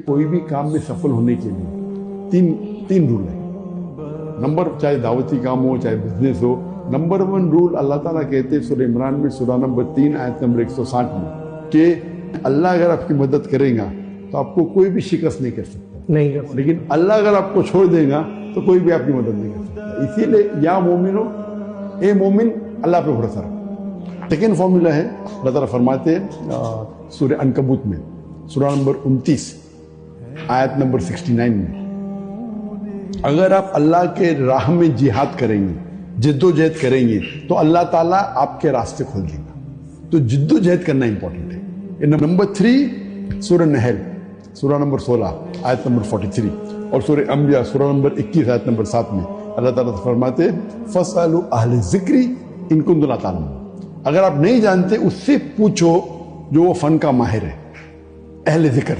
کوئی بھی کام میں سفل ہونے کے لیے تین رول ہیں. نمبر، چاہے دعوتی کام ہو چاہے بزنس ہو، نمبر 1 رول اللہ تعالیٰ کہتے ہیں سورہ عمران میں سورہ نمبر 3 آیت نمبر 160 میں کہ اللہ اگر آپ کی مدد کرے گا تو آپ کو کوئی بھی شکست نہیں کر سکتا، لیکن اللہ اگر آپ کو چھوڑ دے گا تو کوئی بھی آپ کی مدد نہیں کر سکتا. اسی لیے یا مومنو، اے مومن اللہ پہ بھروسہ رکھو. سیکنڈ فارمولا ہے، اللہ تعالیٰ فرماتے ہیں سورہ عنکبوت میں سورہ نمبر 29 آیت نمبر 69 میں، اگر آپ اللہ کے راہ میں جہاد کریں گے، جد و جہد کریں گے تو اللہ تعالیٰ آپ کے راستے کھول دے گا. تو جد و جہد کرنا امپورٹنٹ ہے. نمبر 3 سورہ نحل سورہ نمبر 16 آیت نمبر 43 اور سورہ انبیاء سورہ نمبر 21 آیت نمبر 7 میں اللہ تعالیٰ فرماتے فَاسْأَلُوا أَهْلَ الذِّكْرِ إِن كُنتُمْ لَا تَعْلَمُونَ. اگر آپ نہیں جانتے اس سے پوچھو جو وہ فن کا ماہر ہے، اہل ذکر.